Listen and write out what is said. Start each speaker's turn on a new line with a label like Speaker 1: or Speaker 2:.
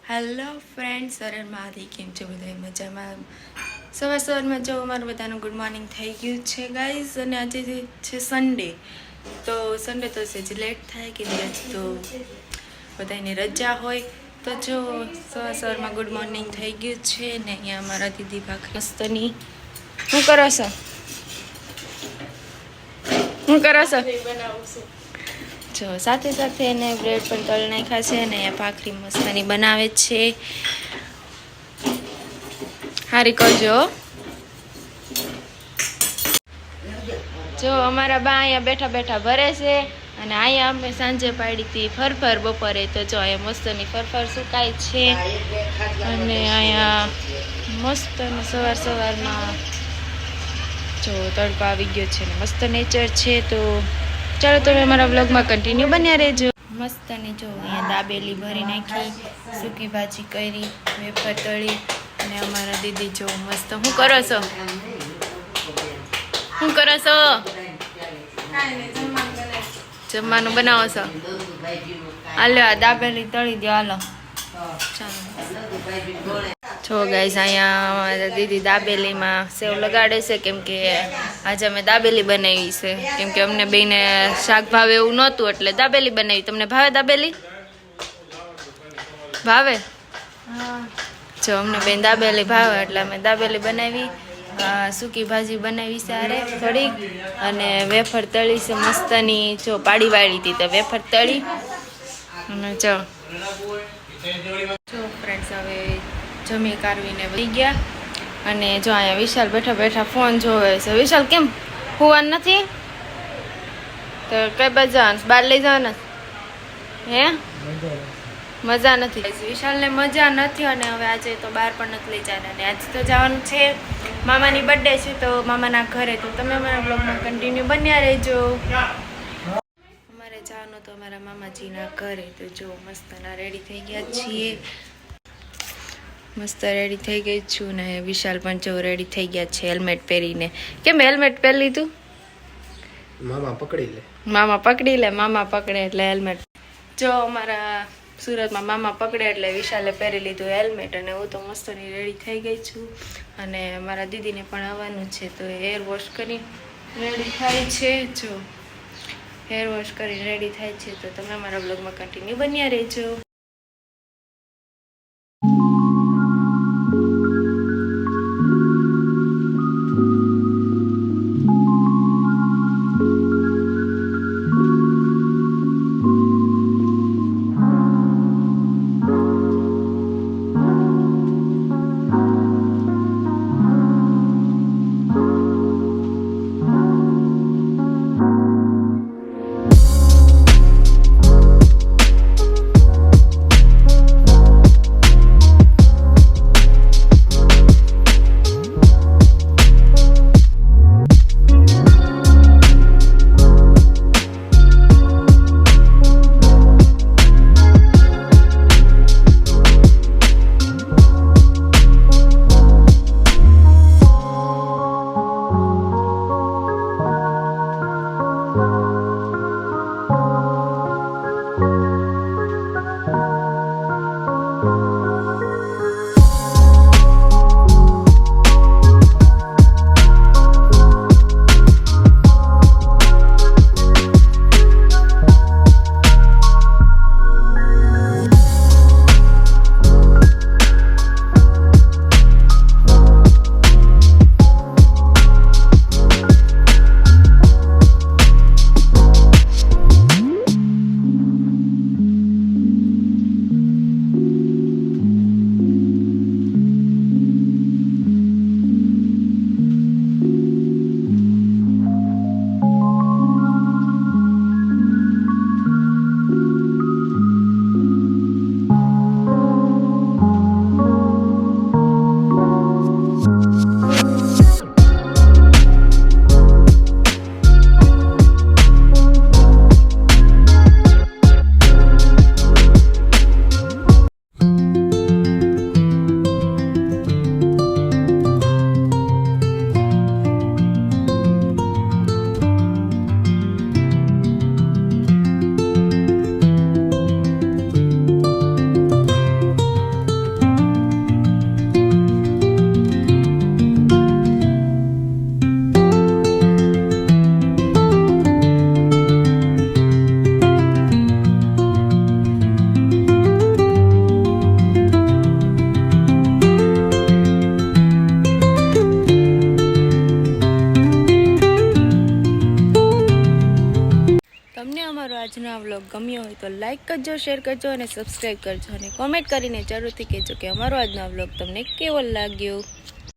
Speaker 1: Hello friend, સરળ મારી કેમ છો બધા મજામાં? સવારમાં જો અમારું બધાનું ગુડ મોર્નિંગ થઈ ગયું છે ગાઈઝ. અને આજે છે સન્ડે, તો સન્ડે તો સેજ લેટ થાય કે આજ તો બધાની રજા હોય. તો જો સવારમાં ગુડ મોર્નિંગ થઈ ગયું છે ને અહીંયા અમારા દીદી ભાખરી મસ્તની શું કરો છો? જો સાથે સાથે એને બ્રેડ પણ તળી નાખ્યા છે અને અહીંયા ભાખરી મસ્તની બનાવે છે. હારી કરજો. જો અમારા બા અહીંયા બેઠા બેઠા ભરે છે અને અહીંયા અમે સાંજે પાડી હતી ફરફર બપોરે. તો જો અહીંયા મસ્તની ફરફર સુકાય છે અને અહીંયા મસ્ત સવારમાં જો તડકો આવી ગયો છે ને મસ્ત નેચર છે. તો ચાલો તમે અમારા વ્લોગમાં કન્ટિન્યુ બન્યા રહેજો. મસ્ત ને જો અહીંયા દાબેલી ભરી નાખી, સૂકી ભાજી કરી, વેફર તળી અને અમારા દીદી જો મસ્ત શું કરો છો? શું કરો છો? જમવાનું બનાવો છો? હાલો આ દાબેલી તળી દો. હાલો ચાલો. જો ગાઈઝ અહીંયા અમારા દીદી દાબેલીમાં સેવ લગાડે છે કેમ કે આજે અમે દાબેલી બનાવી છે. કેમ કે અમને બેને શાક ભાવે એવું નહોતું એટલે દાબેલી બનાવી. તમને ભાવે દાબેલી? ભાવે? જો અમને બેન દાબેલી ભાવે એટલે અમે દાબેલી બનાવી. સૂકી ભાજી બનાવી છે આરે થોડીક અને વેફર તળી છે મસ્તની. જો પાડી વાળી હતી તો વેફર તળી અને જો ફ્રેન્ડ્સ હવે જમી કારવીને વહી ગયા. અને જો અહીંયા વિશાલ બેઠા બેઠા ફોન જોવે છે. વિશાલ કેમ હોવાનું નથી? તો કઈ બાજુ જવાનું? બહાર લઈ જવાના? હે મજા નથી? વિશાલને મજા નથી અને હવે આજે તો બહાર પણ નથી લઈ જવાના. અને આજે તો જવાનું છે મામાની બર્થડે છે તો મામાના ઘરે. તો તમે અમારા બ્લોગમાં કન્ટિન્યુ બન્યા રહેજો. અમારે જવાનું તો અમારા મામાજીના ઘરે. તો જો મસ્તના રેડી થઈ ગયા છીએ. મસ્ત રેડી થઈ ગઈ છું ને વિશાલ પણ જો રેડી થઈ ગયા છે હેલ્મેટ પહેરીને. કેમ હેલ્મેટ પહેરી લીધું? મામા પકડી લે. મામા પકડે એટલે હેલ્મેટ. જો અમારા સુરતમાં મામા પકડે એટલે વિશાલે પહેરી લીધું હેલ્મેટ. અને હું તો મસ્તની રેડી થઈ ગઈ છું અને મારા દીદીને પણ આવવાનું છે તો હેર વોશ કરી રેડી થાય છે. જો હેર વોશ કરીને રેડી થાય છે. તો તમે અમારા બ્લોગમાં કન્ટિન્યુ બન્યા રહેજો. તમને અમારો આજનો આ વ્લોગ ગમ્યો હોય તો લાઈક કરજો, શેર કરજો અને સબસ્ક્રાઈબ કરજો અને કોમેન્ટ કરીને જરૂરથી કહેજો કે અમારો આજનો આ વ્લોગ તમને કેવો લાગ્યો.